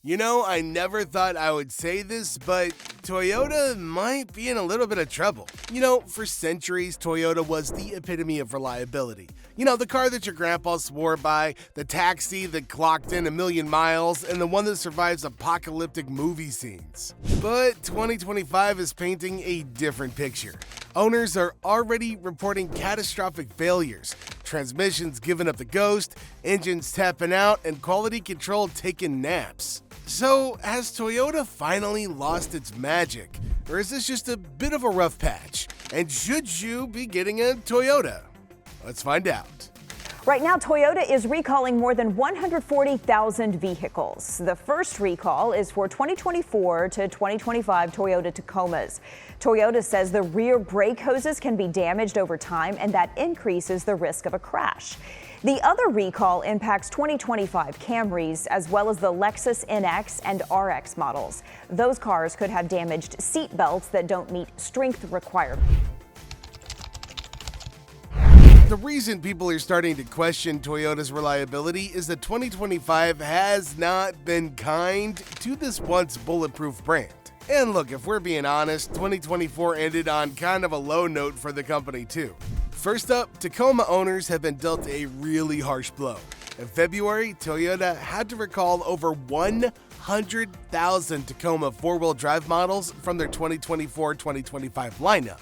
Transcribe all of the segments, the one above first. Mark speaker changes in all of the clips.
Speaker 1: I never thought I would say this, but Toyota might be in a little bit of trouble. For centuries, Toyota was the epitome of reliability. The car that your grandpa swore by, the taxi that clocked in 1,000,000 miles, and the one that survives apocalyptic movie scenes. But 2025 is painting a different picture. Owners are already reporting catastrophic failures, transmissions giving up the ghost, engines tapping out, and quality control taking naps. So, has Toyota finally lost its magic? Or is this just a bit of a rough patch? And should you be getting a Toyota? Let's find out.
Speaker 2: Right now, Toyota is recalling more than 140,000 vehicles. The first recall is for 2024 to 2025 Toyota Tacomas. Toyota says the rear brake hoses can be damaged over time, and that increases the risk of a crash. The other recall impacts 2025 Camrys, as well as the Lexus NX and RX models. Those cars could have damaged seat belts that don't meet strength requirements.
Speaker 1: The reason people are starting to question Toyota's reliability is that 2025 has not been kind to this once bulletproof brand. And look, if we're being honest, 2024 ended on kind of a low note for the company too. First up, Tacoma owners have been dealt a really harsh blow. In February, Toyota had to recall over 100,000 Tacoma four-wheel drive models from their 2024-2025 lineup.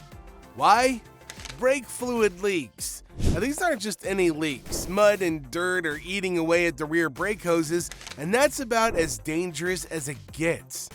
Speaker 1: Why? Brake fluid leaks. Now, these aren't just any leaks. Mud and dirt are eating away at the rear brake hoses, and that's about as dangerous as it gets.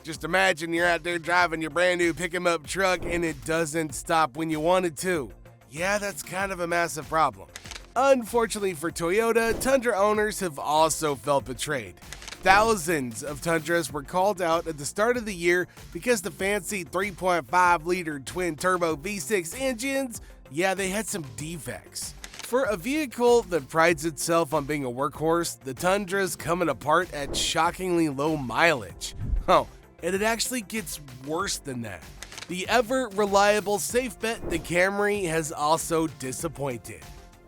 Speaker 1: Just imagine you're out there driving your brand new pick-em-up truck and it doesn't stop when you want it to. Yeah, that's kind of a massive problem. Unfortunately for Toyota, Tundra owners have also felt betrayed. Thousands of Tundras were called out at the start of the year because the fancy 3.5-liter twin-turbo V6 engines, they had some defects. For a vehicle that prides itself on being a workhorse, the Tundra's coming apart at shockingly low mileage. Oh, and it actually gets worse than that. The ever-reliable safe bet, the Camry, has also disappointed.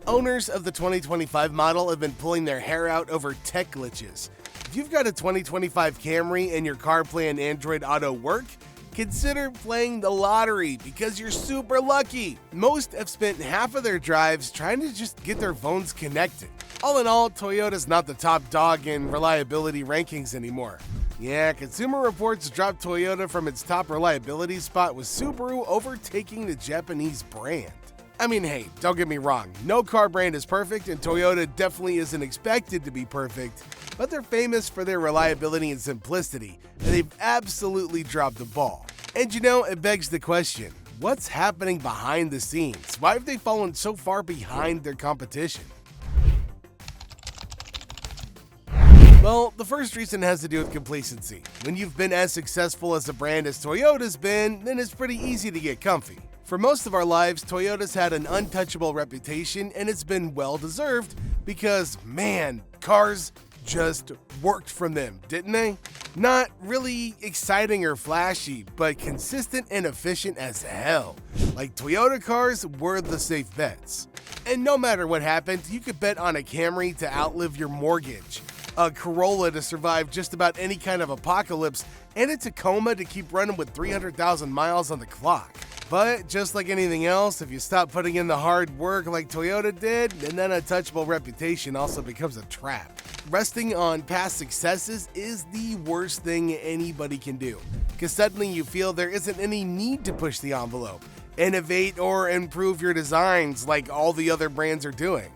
Speaker 1: Owners of the 2025 model have been pulling their hair out over tech glitches. If you've got a 2025 Camry and your CarPlay and Android Auto work, consider playing the lottery because you're super lucky. Most have spent half of their drives trying to just get their phones connected. All in all, Toyota's not the top dog in reliability rankings anymore. Yeah, Consumer Reports dropped Toyota from its top reliability spot with Subaru overtaking the Japanese brand. I mean, hey, don't get me wrong, no car brand is perfect and Toyota definitely isn't expected to be perfect, but they're famous for their reliability and simplicity, and they've absolutely dropped the ball. And it begs the question, what's happening behind the scenes? Why have they fallen so far behind their competition? Well, the first reason has to do with complacency. When you've been as successful as a brand as Toyota's been, then it's pretty easy to get comfy. For most of our lives, Toyota's had an untouchable reputation, and it's been well-deserved because, man, cars just worked from them, didn't they? Not really exciting or flashy, but consistent and efficient as hell. Like Toyota cars were the safe bets. And no matter what happened, you could bet on a Camry to outlive your mortgage, a Corolla to survive just about any kind of apocalypse, and a Tacoma to keep running with 300,000 miles on the clock. But just like anything else, if you stop putting in the hard work like Toyota did, then that untouchable reputation also becomes a trap. Resting on past successes is the worst thing anybody can do, because suddenly you feel there isn't any need to push the envelope, innovate, or improve your designs like all the other brands are doing.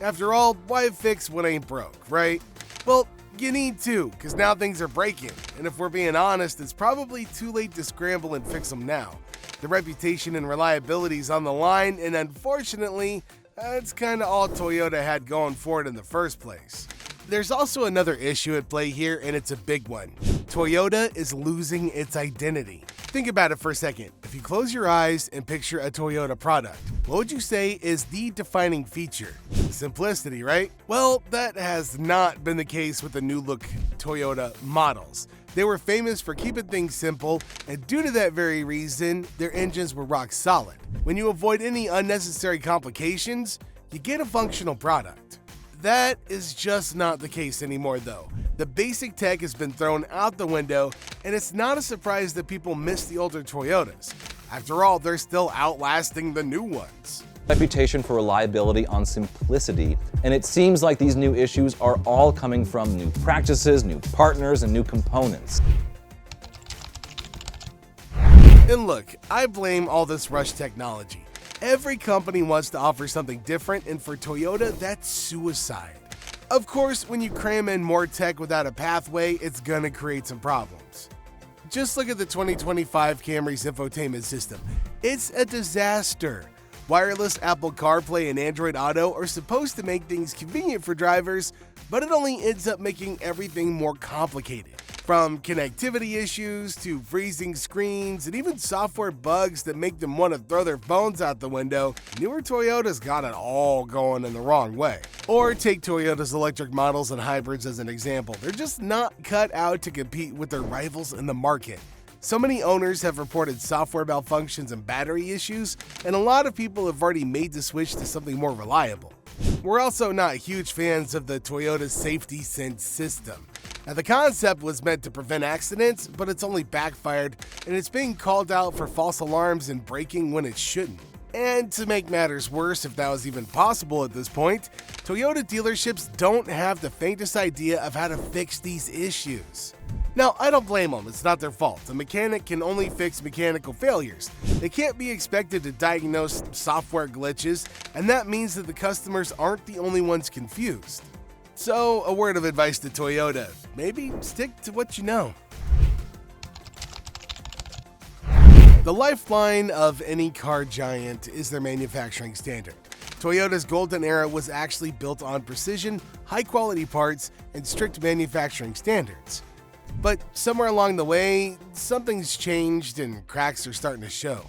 Speaker 1: After all, why fix what ain't broke, right? Well, you need to, because now things are breaking, and if we're being honest, it's probably too late to scramble and fix them now. The reputation and reliability is on the line, and unfortunately, that's kind of all Toyota had going for it in the first place. There's also another issue at play here, and it's a big one. Toyota is losing its identity. Think about it for a second. If you close your eyes and picture a Toyota product, what would you say is the defining feature? Simplicity, right? Well, that has not been the case with the new look Toyota models. They were famous for keeping things simple, and due to that very reason, their engines were rock solid. When you avoid any unnecessary complications, you get a functional product. That is just not the case anymore though. The The basic tech has been thrown out the window, and it's not a surprise that people miss the older Toyotas. After all, they're still outlasting the new ones.
Speaker 3: Reputation for reliability on simplicity, and it seems like these new issues are all coming from new practices, new partners, and new components.
Speaker 1: And look, I blame all this rush technology. Every company wants to offer something different, and for Toyota, that's suicide. Of course, when you cram in more tech without a pathway, it's gonna create some problems. Just look at the 2025 Camry's infotainment system. It's a disaster. Wireless Apple CarPlay and Android Auto are supposed to make things convenient for drivers, but it only ends up making everything more complicated. From connectivity issues to freezing screens and even software bugs that make them want to throw their phones out the window, newer Toyotas got it all going in the wrong way. Or take Toyota's electric models and hybrids as an example. They're just not cut out to compete with their rivals in the market. So many owners have reported software malfunctions and battery issues, and a lot of people have already made the switch to something more reliable. We're also not huge fans of the Toyota Safety Sense system. Now, the concept was meant to prevent accidents, but it's only backfired, and it's being called out for false alarms and braking when it shouldn't. And to make matters worse, if that was even possible at this point, Toyota dealerships don't have the faintest idea of how to fix these issues. Now, I don't blame them, it's not their fault. A mechanic can only fix mechanical failures. They can't be expected to diagnose software glitches, and that means that the customers aren't the only ones confused. So, a word of advice to Toyota, maybe stick to what you know. The lifeline of any car giant is their manufacturing standard. Toyota's golden era was actually built on precision, high-quality parts, and strict manufacturing standards. But somewhere along the way, something's changed and cracks are starting to show.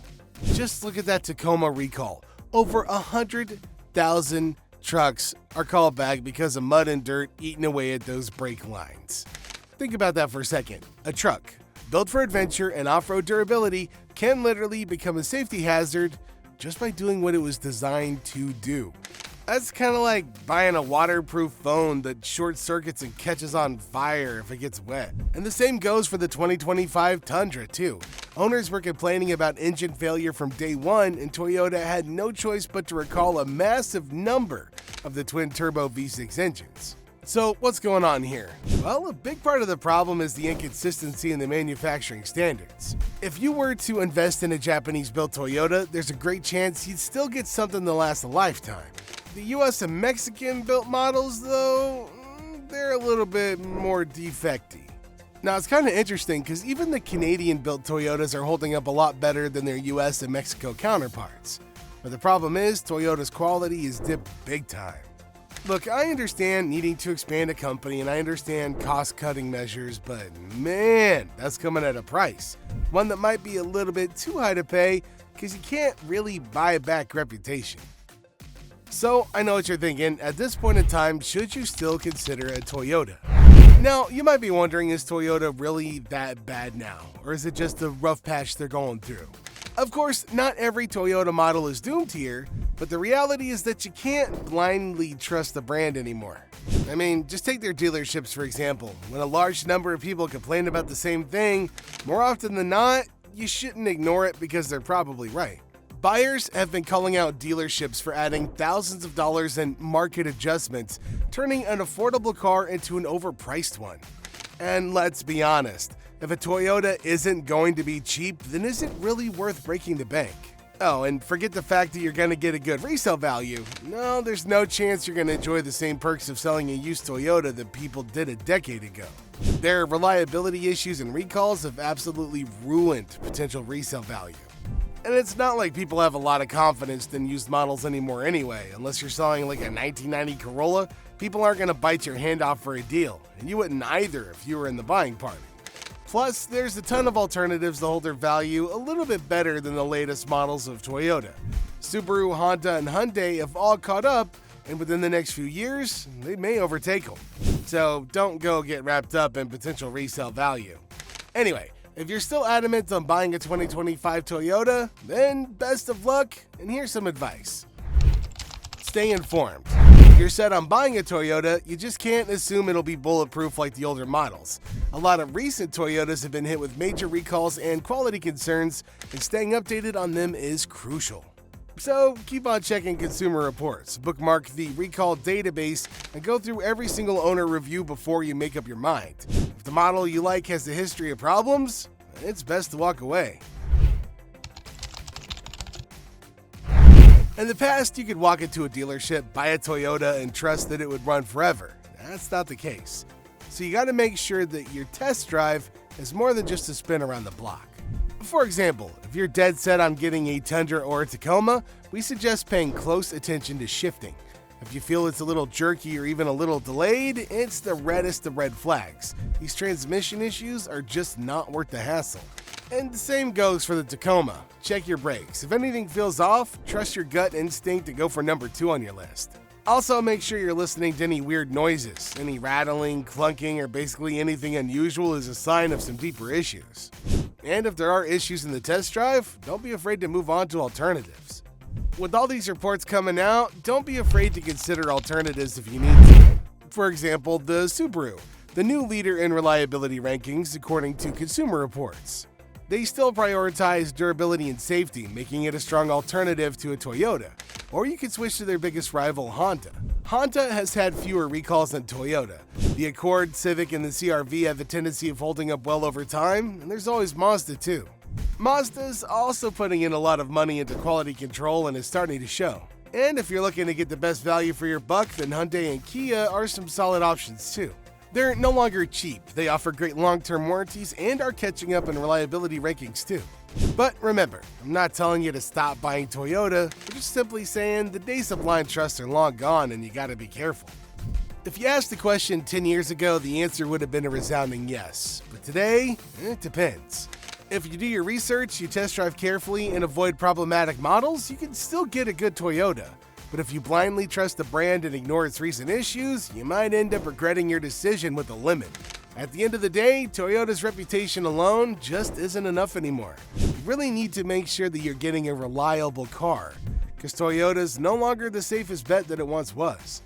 Speaker 1: Just look at that Tacoma recall. Over 100,000 trucks are called back because of mud and dirt eating away at those brake lines. Think about that for a second. A truck, built for adventure and off-road durability, can literally become a safety hazard just by doing what it was designed to do. That's kind of like buying a waterproof phone that short circuits and catches on fire if it gets wet. And the same goes for the 2025 Tundra too. Owners were complaining about engine failure from day one, and Toyota had no choice but to recall a massive number of the twin-turbo V6 engines. So what's going on here? Well, a big part of the problem is the inconsistency in the manufacturing standards. If you were to invest in a Japanese-built Toyota, there's a great chance you'd still get something that lasts a lifetime. The US and Mexican-built models, though, they're a little bit more defecty. Now, it's kind of interesting because even the Canadian-built Toyotas are holding up a lot better than their US and Mexico counterparts. But the problem is, Toyota's quality is dipped big time. Look, I understand needing to expand a company and I understand cost-cutting measures, but man, that's coming at a price. One that might be a little bit too high to pay because you can't really buy back reputation. So, I know what you're thinking, at this point in time, should you still consider a Toyota? Now, you might be wondering, is Toyota really that bad now? Or is it just a rough patch they're going through? Of course, not every Toyota model is doomed here, but the reality is that you can't blindly trust the brand anymore. I mean, just take their dealerships for example. When a large number of people complain about the same thing, more often than not, you shouldn't ignore it because they're probably right. Buyers have been calling out dealerships for adding thousands of dollars in market adjustments, turning an affordable car into an overpriced one. And let's be honest, if a Toyota isn't going to be cheap, then is it really worth breaking the bank? Oh, and forget the fact that you're going to get a good resale value. No, there's no chance you're going to enjoy the same perks of selling a used Toyota that people did a decade ago. Their reliability issues and recalls have absolutely ruined potential resale value. And it's not like people have a lot of confidence in used models anymore anyway. Unless you're selling like a 1990 Corolla, people aren't going to bite your hand off for a deal. And you wouldn't either if you were in the buying party. Plus, there's a ton of alternatives that hold their value a little bit better than the latest models of Toyota. Subaru, Honda, and Hyundai have all caught up, and within the next few years, they may overtake them. So don't go get wrapped up in potential resale value. Anyway, if you're still adamant on buying a 2025 Toyota, then best of luck, and here's some advice. Stay informed. If you're set on buying a Toyota, you just can't assume it'll be bulletproof like the older models. A lot of recent Toyotas have been hit with major recalls and quality concerns, and staying updated on them is crucial. So keep on checking consumer reports, bookmark the recall database, and go through every single owner review before you make up your mind. If the model you like has a history of problems, it's best to walk away. In the past, you could walk into a dealership, buy a Toyota, and trust that it would run forever. That's not the case. So you gotta make sure that your test drive is more than just a spin around the block. For example, if you're dead set on getting a Tundra or a Tacoma, we suggest paying close attention to shifting. If you feel it's a little jerky or even a little delayed, it's the reddest of red flags. These transmission issues are just not worth the hassle. And the same goes for the Tacoma. Check your brakes. If anything feels off, trust your gut instinct to go for number 2 on your list. Also, make sure you're listening to any weird noises. Any rattling, clunking, or basically anything unusual is a sign of some deeper issues. And if there are issues in the test drive, don't be afraid to move on to alternatives. With all these reports coming out, don't be afraid to consider alternatives if you need to. For example, the Subaru, the new leader in reliability rankings according to Consumer Reports. They still prioritize durability and safety, making it a strong alternative to a Toyota. Or you could switch to their biggest rival, Honda. Honda has had fewer recalls than Toyota. The Accord, Civic, and the CR-V have a tendency of holding up well over time, and there's always Mazda too. Mazda's also putting in a lot of money into quality control and is starting to show. And if you're looking to get the best value for your buck, then Hyundai and Kia are some solid options too. They're no longer cheap, they offer great long-term warranties and are catching up in reliability rankings too. But remember, I'm not telling you to stop buying Toyota, we're just simply saying the days of blind trust are long gone and you gotta be careful. If you asked the question 10 years ago, the answer would have been a resounding yes. But today, it depends. If you do your research, you test drive carefully, and avoid problematic models, you can still get a good Toyota. But if you blindly trust the brand and ignore its recent issues, you might end up regretting your decision with a lemon. At the end of the day, Toyota's reputation alone just isn't enough anymore. You really need to make sure that you're getting a reliable car, because Toyota's no longer the safest bet that it once was.